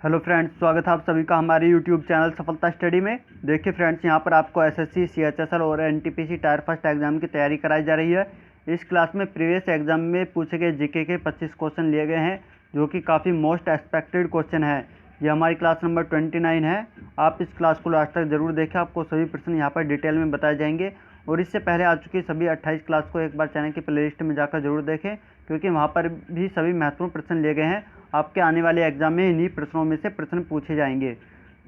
Hello friends, स्वागत है आप सभी का हमारे यूट्यूब चैनल सफलता स्टडी में। देखिए फ्रेंड्स, यहाँ पर आपको एसएससी, सीएचएसएल और एनटीपीसी टायर फर्स्ट एग्जाम की तैयारी कराई जा रही है। इस क्लास में प्रीवियस एग्जाम में पूछे गए जीके के 25 क्वेश्चन लिए गए हैं, जो कि काफ़ी मोस्ट एक्सपेक्टेड क्वेश्चन है। ये हमारी क्लास नंबर 29 है। आप इस क्लास को लास्ट तक जरूर देखें, आपको सभी प्रश्न यहाँ पर डिटेल में बताए जाएंगे। और इससे पहले आ चुकी सभी 28 क्लास को एक बार चैनल की प्लेलिस्ट में जाकर जरूर देखें, क्योंकि वहाँ पर भी सभी महत्वपूर्ण प्रश्न लिए गए हैं। आपके आने वाले एग्जाम में इन्हीं प्रश्नों में से प्रश्न पूछे जाएंगे।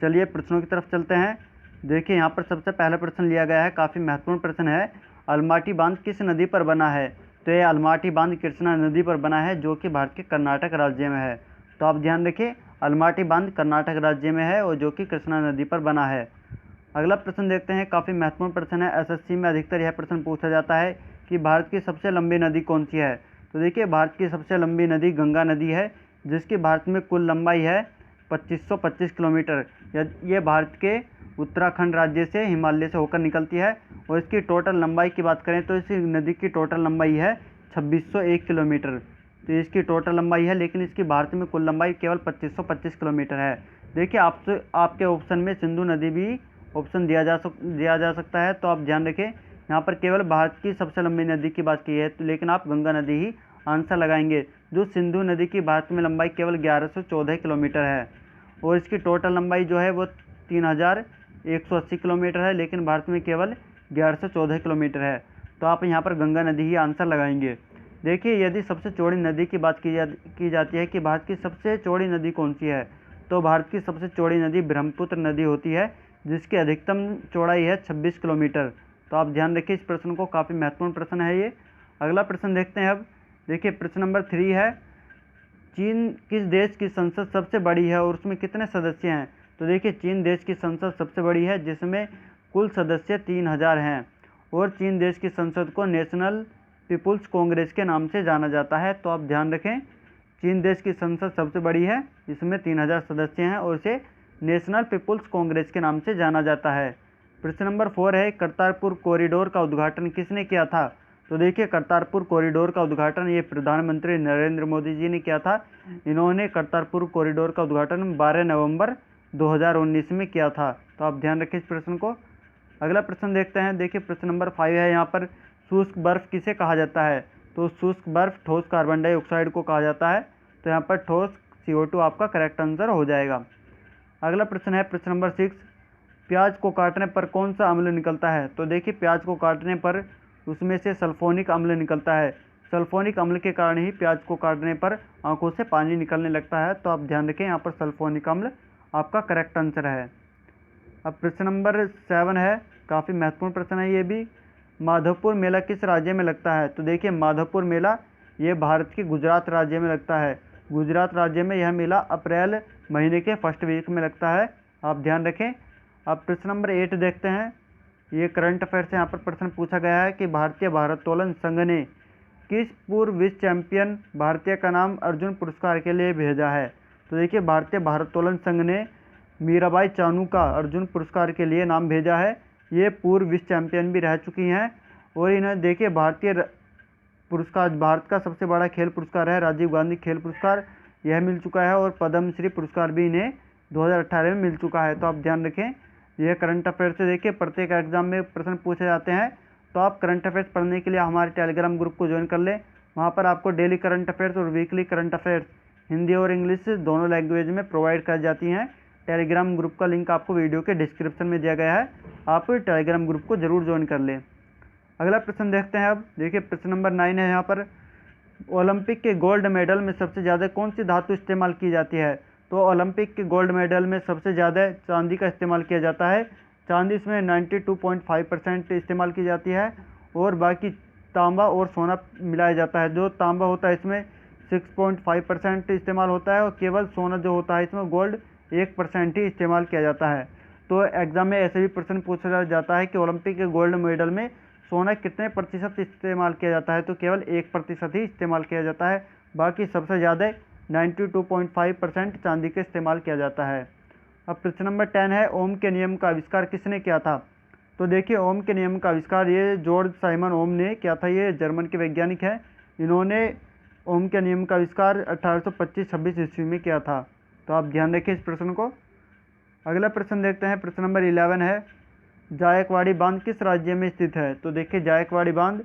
चलिए प्रश्नों की तरफ चलते हैं। देखिए यहाँ पर सबसे पहला प्रश्न लिया गया है, काफ़ी महत्वपूर्ण प्रश्न है। अलमाटी बांध किस नदी पर बना है? तो ये अलमाटी बांध कृष्णा नदी पर बना है, जो कि भारत के कर्नाटक राज्य में है। तो आप ध्यान रखिए, अलमाटी बांध कर्नाटक राज्य में है और जो कि कृष्णा नदी पर बना है। अगला प्रश्न देखते हैं, काफ़ी महत्वपूर्ण प्रश्न है। एसएससी में अधिकतर यह प्रश्न पूछा जाता है कि भारत की सबसे लंबी नदी कौन सी है? तो देखिए, भारत की सबसे लंबी नदी गंगा नदी है, जिसकी भारत में कुल लंबाई है 2525 किलोमीटर। ये भारत के उत्तराखंड राज्य से, हिमालय से होकर निकलती है। और इसकी टोटल लंबाई की बात करें तो इस नदी की टोटल लंबाई है 2601 किलोमीटर। तो इसकी टोटल लंबाई है, लेकिन इसकी भारत में कुल लंबाई केवल 2525 किलोमीटर है। देखिए, आपके ऑप्शन में सिंधु नदी भी ऑप्शन दिया जा सकता है, तो आप ध्यान रखें। यहाँ पर केवल भारत की सबसे लंबी नदी की बात की है, तो लेकिन आप गंगा नदी ही आंसर लगाएंगे। जो सिंधु नदी की भारत में लंबाई केवल 1114 किलोमीटर है, और इसकी टोटल लंबाई जो है वो 3180 किलोमीटर है, लेकिन भारत में केवल 1114 किलोमीटर है। तो आप यहाँ पर गंगा नदी ही आंसर लगाएंगे। देखिए, यदि सबसे चौड़ी नदी की बात की जाती है कि भारत की सबसे चौड़ी नदी कौन सी है, तो भारत की सबसे चौड़ी नदी ब्रह्मपुत्र नदी होती है, जिसकी अधिकतम चौड़ाई है 26 किलोमीटर। तो आप ध्यान रखिए इस प्रश्न को, काफ़ी महत्वपूर्ण प्रश्न है ये। अगला प्रश्न देखते हैं अब। देखिए, प्रश्न नंबर 3 है, चीन किस देश की संसद सबसे बड़ी है और उसमें कितने सदस्य हैं? तो देखिए, चीन देश की संसद सबसे बड़ी है, जिसमें कुल सदस्य 3000 हैं। और चीन देश की संसद को नेशनल पीपुल्स कांग्रेस के नाम से जाना जाता है। तो आप ध्यान रखें, चीन देश की संसद सबसे बड़ी है, इसमें 3000 सदस्य हैं और इसे नेशनल पीपुल्स कांग्रेस के नाम से जाना जाता है। प्रश्न नंबर 4 है, करतारपुर कॉरिडोर का उद्घाटन किसने किया था? तो देखिए, करतारपुर कॉरिडोर का उद्घाटन ये प्रधानमंत्री नरेंद्र मोदी जी ने किया था। इन्होंने करतारपुर कॉरिडोर का उद्घाटन 12 नवंबर 2019 में किया था। तो आप ध्यान रखें इस प्रश्न को। अगला प्रश्न देखते हैं। देखिए, प्रश्न नंबर 5 है, यहाँ पर शुष्क बर्फ किसे कहा जाता है? तो शुष्क बर्फ ठोस कार्बन डाइऑक्साइड को कहा जाता है। तो यहाँ पर ठोस CO2 आपका करेक्ट आंसर हो जाएगा। अगला प्रश्न है, प्रश्न नंबर 6, प्याज को काटने पर कौन सा अम्ल निकलता है? तो देखिए, प्याज को काटने पर उसमें से सल्फोनिक अम्ल निकलता है। सल्फोनिक अम्ल के कारण ही प्याज को काटने पर आंखों से पानी निकलने लगता है। तो आप ध्यान रखें, यहाँ पर सल्फोनिक अम्ल आपका करेक्ट आंसर है। अब प्रश्न नंबर 7 है, काफ़ी महत्वपूर्ण प्रश्न है ये भी। माधवपुर मेला किस राज्य में लगता है? तो देखिए, माधवपुर मेला ये भारत के गुजरात राज्य में लगता है। गुजरात राज्य में यह मेला अप्रैल महीने के फर्स्ट वीक में लगता है। आप ध्यान रखें। अब प्रश्न नंबर 8 देखते हैं। ये करंट अफेयर से यहाँ पर प्रश्न पूछा गया है कि भारतीय भारोत्तोलन संघ ने किस पूर्व विश्व चैंपियन भारतीय का नाम अर्जुन पुरस्कार के लिए भेजा है? तो देखिए, भारतीय भारोत्तोलन संघ ने मीराबाई चानू का अर्जुन पुरस्कार के लिए नाम भेजा है। ये पूर्व विश्व चैंपियन भी रह चुकी हैं। और इन्हें देखिए, भारतीय पुरस्कार, भारत का सबसे बड़ा खेल पुरस्कार है राजीव गांधी खेल पुरस्कार, यह मिल चुका है। और पद्मश्री पुरस्कार भी इन्हें 2018 में मिल चुका है। तो आप ध्यान रखें, यह करंट अफेयर से देखिए प्रत्येक एग्जाम में प्रश्न पूछे जाते हैं। तो आप करंट अफेयर्स पढ़ने के लिए हमारे टेलीग्राम ग्रुप को ज्वाइन कर लें। वहाँ पर आपको डेली करंट अफेयर्स और वीकली करंट अफेयर्स हिंदी और इंग्लिश दोनों लैंग्वेज में प्रोवाइड कर जाती हैं। टेलीग्राम ग्रुप का लिंक आपको वीडियो के डिस्क्रिप्शन में दिया गया है, आप टेलीग्राम ग्रुप को जरूर ज्वाइन कर लें। अगला प्रश्न देखते हैं अब। देखिए, प्रश्न नंबर 9 है, यहाँ पर ओलंपिक के गोल्ड मेडल में सबसे ज़्यादा कौन सी धातु इस्तेमाल की जाती है? तो ओलंपिक के गोल्ड मेडल में सबसे ज़्यादा चांदी का इस्तेमाल किया जाता है। चांदी इसमें 92.5% इस्तेमाल की जाती है, और बाकी तांबा और सोना मिलाया जाता है। जो तांबा होता है इसमें 6.5% इस्तेमाल होता है, और केवल सोना जो होता है इसमें गोल्ड 1% ही इस्तेमाल किया जाता है। तो एग्जाम में ऐसे भी प्रश्न पूछा जाता है कि ओलंपिक के गोल्ड मेडल में सोना कितने प्रतिशत इस्तेमाल किया जाता है? तो केवल 1% ही इस्तेमाल किया जाता है, बाकी सबसे ज़्यादा 92.5% चांदी का इस्तेमाल किया जाता है। अब प्रश्न नंबर 10 है, ओम के नियम का आविष्कार किसने किया था? तो देखिए, ओम के नियम का आविष्कार ये जॉर्ज साइमन ओम ने किया था। ये जर्मन के वैज्ञानिक हैं। इन्होंने ओम के नियम का आविष्कार 1825-26 ईस्वी में किया था। तो आप ध्यान रखिए इस प्रश्न को। अगला प्रश्न देखते हैं, प्रश्न नंबर 11 है, जायकवाड़ी बांध किस राज्य में स्थित है? तो देखिए जायकवाड़ी बांध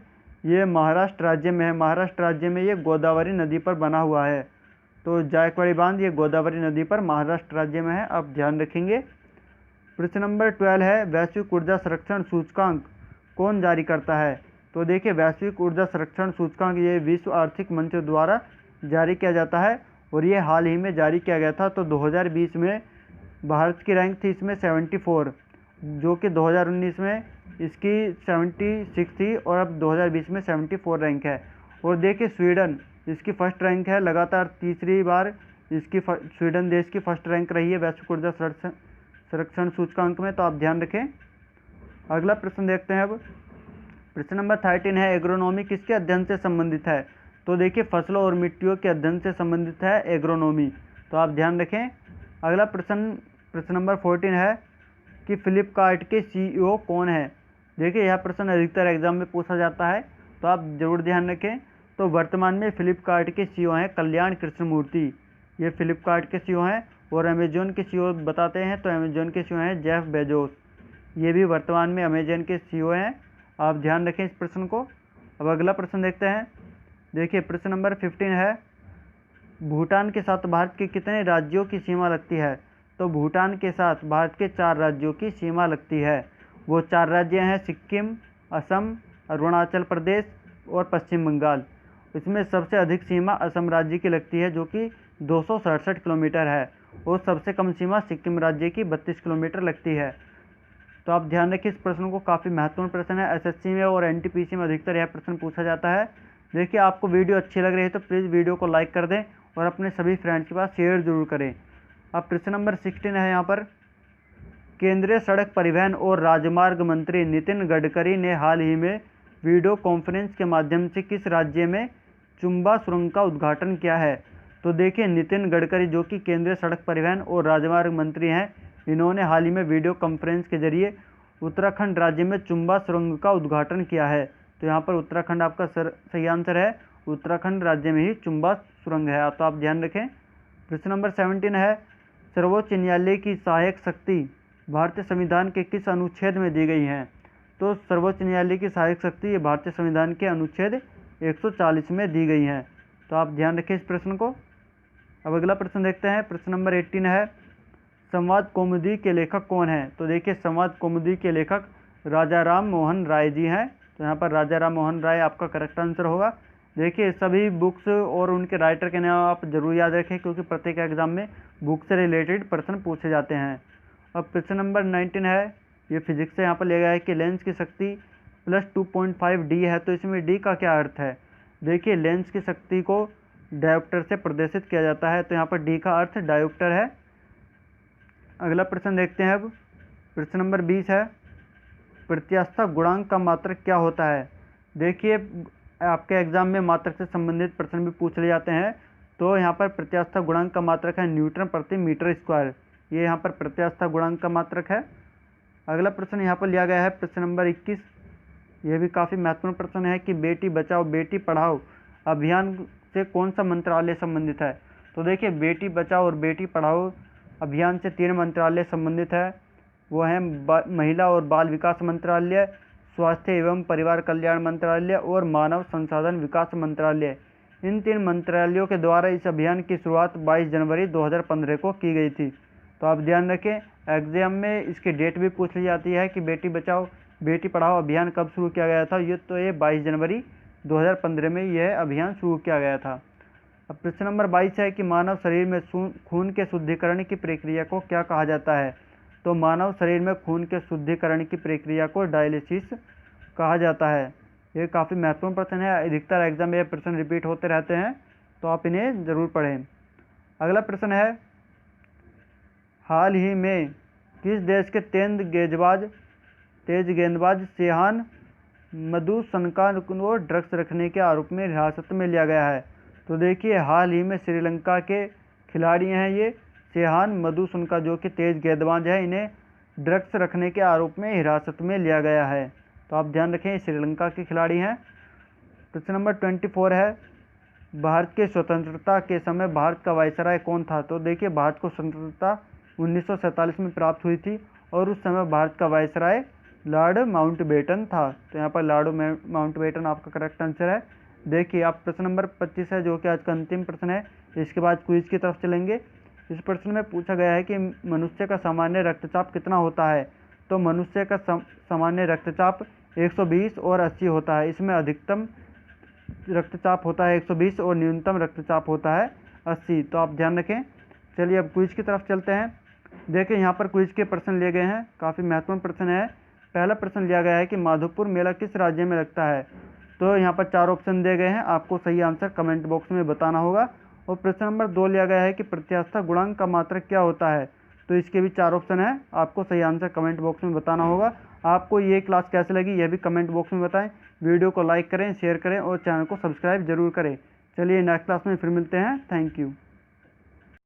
ये महाराष्ट्र राज्य में है। महाराष्ट्र राज्य में ये गोदावरी नदी पर बना हुआ है। तो जायकवाड़ी बांध ये गोदावरी नदी पर महाराष्ट्र राज्य में है, आप ध्यान रखेंगे। प्रश्न नंबर 12 है, वैश्विक ऊर्जा संरक्षण सूचकांक कौन जारी करता है? तो देखिए वैश्विक ऊर्जा संरक्षण सूचकांक ये विश्व आर्थिक मंच द्वारा जारी किया जाता है और ये हाल ही में जारी किया गया था। तो 2020 में भारत की रैंक थी इसमें 74, जो कि 2019 में इसकी 76 थी और अब 2020 में 74 रैंक है। और देखिए स्वीडन इसकी फर्स्ट रैंक है, लगातार तीसरी बार इसकी स्वीडन देश की फर्स्ट रैंक रही है वैश्विक ऊर्जा संरक्षण सूचकांक में, तो आप ध्यान रखें। अगला प्रश्न देखते हैं अब, प्रश्न नंबर 13 है, एग्रोनॉमी किसके अध्ययन से संबंधित है? तो देखिए फसलों और मिट्टियों के अध्ययन से संबंधित है एग्रोनॉमी, तो आप ध्यान रखें। अगला प्रश्न नंबर 14 है कि फ्लिपकार्ट के CEO कौन है? देखिए यह प्रश्न अधिकतर एग्जाम में पूछा जाता है, तो आप जरूर ध्यान रखें। तो वर्तमान में फ्लिपकार्ट के CEO हैं कल्याण कृष्णमूर्ति, ये फ्लिपकार्ट के CEO हैं। और अमेजोन के CEO बताते हैं, तो अमेजोन के CEO हैं जेफ बेजोस, ये भी वर्तमान में अमेजन के CEO हैं, आप ध्यान रखें इस प्रश्न को। अब अगला प्रश्न देखते हैं, देखिए प्रश्न नंबर 15 है, भूटान के साथ भारत के कितने राज्यों की सीमा लगती है? तो भूटान के साथ भारत के 4 राज्यों की सीमा लगती है। वो 4 राज्य हैं सिक्किम, असम, अरुणाचल प्रदेश और पश्चिम बंगाल। इसमें सबसे अधिक सीमा असम राज्य की लगती है जो कि 267 किलोमीटर है, और सबसे कम सीमा सिक्किम राज्य की 32 किलोमीटर लगती है। तो आप ध्यान रखिए इस प्रश्न को, काफ़ी महत्वपूर्ण प्रश्न है। SSC में और NTPC में अधिकतर यह प्रश्न पूछा जाता है। देखिए आपको वीडियो अच्छी लग रही है तो प्लीज़ वीडियो को लाइक कर दें और अपने सभी फ्रेंड्स के पास शेयर जरूर करें। अब प्रश्न नंबर 16 है यहाँ पर, केंद्रीय सड़क परिवहन और राजमार्ग मंत्री नितिन गडकरी ने हाल ही में वीडियो कॉन्फ्रेंस के माध्यम से किस राज्य में चुम्बा सुरंग का उद्घाटन किया है? तो देखिए नितिन गडकरी जो कि केंद्रीय सड़क परिवहन और राजमार्ग मंत्री हैं, इन्होंने हाल ही में वीडियो कॉन्फ्रेंस के जरिए उत्तराखंड राज्य में चुम्बा सुरंग का उद्घाटन किया है। तो यहाँ पर उत्तराखंड आपका सही आंसर है, उत्तराखंड राज्य में ही चुम्बा सुरंग है, तो आप ध्यान रखें। प्रश्न नंबर 17 है, सर्वोच्च न्यायालय की सहायक शक्ति भारतीय संविधान के किस अनुच्छेद में दी गई है? तो सर्वोच्च न्यायालय की सहायक शक्ति ये भारतीय संविधान के अनुच्छेद 140 में दी गई है, तो आप ध्यान रखें इस प्रश्न को। अब अगला प्रश्न देखते हैं, प्रश्न नंबर 18 है, संवाद कौमुदी के लेखक कौन है? तो देखिए संवाद कौमुदी के लेखक राजा राम मोहन राय जी हैं, तो यहाँ पर राजा राम मोहन राय आपका करेक्ट आंसर होगा। देखिए सभी बुक्स और उनके राइटर के नाम आप जरूर याद रखें, क्योंकि प्रत्येक एग्जाम में बुक से रिलेटेड प्रश्न पूछे जाते हैं। अब प्रश्न नंबर 19 है, ये फिजिक्स से यहाँ पर लिया गया है कि लेंस की शक्ति प्लस 2.5 D है, तो इसमें D का क्या अर्थ है? देखिए लेंस की शक्ति को डायोप्टर से प्रदर्शित किया जाता है, तो यहाँ पर D का अर्थ डायोप्टर है। अगला प्रश्न देखते हैं अब, प्रश्न नंबर 20 है, प्रत्यास्था गुणांक का मात्रक क्या होता है? देखिए आपके एग्जाम में मात्रक से संबंधित प्रश्न भी पूछ लिए जाते हैं, तो यहाँ पर प्रत्यास्था गुणांक का मात्रक है न्यूटन प्रति मीटर स्क्वायर, ये यहाँ पर प्रत्यास्था गुणांक का मात्रक है। अगला प्रश्न यहाँ पर लिया गया है प्रश्न नंबर 21, ये भी काफ़ी महत्वपूर्ण प्रश्न है कि बेटी बचाओ बेटी पढ़ाओ अभियान से कौन सा मंत्रालय संबंधित है? तो देखिए बेटी बचाओ और बेटी पढ़ाओ अभियान से 3 मंत्रालय संबंधित है, वो हैं महिला और बाल विकास मंत्रालय, स्वास्थ्य एवं परिवार कल्याण मंत्रालय और मानव संसाधन विकास मंत्रालय। इन 3 मंत्रालयों के द्वारा इस अभियान की शुरुआत 22 जनवरी 2015 को की गई थी, तो आप ध्यान रखें। एग्जाम में इसकी डेट भी पूछ ली जाती है कि बेटी बचाओ बेटी पढ़ाओ अभियान कब शुरू किया गया था, ये 22 जनवरी 2015 में यह अभियान शुरू किया गया था। अब प्रश्न नंबर 22 है कि मानव शरीर में खून के शुद्धिकरण की प्रक्रिया को क्या कहा जाता है? तो मानव शरीर में खून के शुद्धिकरण की प्रक्रिया को डायलिसिस कहा जाता है। ये काफ़ी महत्वपूर्ण प्रश्न है, अधिकतर एग्जाम में ये प्रश्न रिपीट होते रहते हैं, तो आप इन्हें ज़रूर पढ़ें। अगला प्रश्न है, हाल ही में किस देश के तेज गेंदबाज सेहान मधुसनका को ड्रग्स रखने के आरोप में हिरासत में लिया गया है? तो देखिए हाल ही में श्रीलंका के खिलाड़ी हैं ये सेहान मधुसनका, जो कि तेज गेंदबाज है, इन्हें ड्रग्स रखने के आरोप में हिरासत में लिया गया है, तो आप ध्यान रखें श्रीलंका के खिलाड़ी हैं। प्रश्न नंबर 24 है, भारत के स्वतंत्रता के समय भारत का वायसराय कौन था? तो देखिए, भारत को स्वतंत्रता 1947 में प्राप्त हुई थी और उस समय भारत का वायसराय लॉर्ड माउंटबेटन था। तो यहाँ पर लॉर्ड माउंटबेटन आपका करेक्ट आंसर है। देखिए, आप प्रश्न नंबर 25 है जो कि आज का अंतिम प्रश्न है। इसके बाद क्विज की तरफ चलेंगे। इस प्रश्न में पूछा गया है कि मनुष्य का सामान्य रक्तचाप कितना होता है? तो मनुष्य का सामान्य रक्तचाप 120 और 80 होता है। इसमें अधिकतम रक्तचाप होता है 120 और न्यूनतम रक्तचाप होता है 80। तो आप ध्यान रखें। चलिए अब क्विज की तरफ चलते हैं। देखिए, यहाँ पर क्विज के प्रश्न लिए गए हैं, काफ़ी महत्वपूर्ण प्रश्न है। पहला प्रश्न लिया गया है कि माधोपुर मेला किस राज्य में लगता है? तो यहाँ पर 4 ऑप्शन दिए गए हैं, आपको सही आंसर कमेंट बॉक्स में बताना होगा। और प्रश्न नंबर 2 लिया गया है कि प्रत्यास्था गुणांक का मात्रक क्या होता है? तो इसके भी 4 ऑप्शन है, आपको सही आंसर कमेंट बॉक्स में बताना होगा। आपको ये क्लास कैसे लगी यह भी कमेंट बॉक्स में बताएं। वीडियो को लाइक करें, शेयर करें और चैनल को सब्सक्राइब जरूर करें। चलिए नेक्स्ट क्लास में फिर मिलते हैं। Thank you.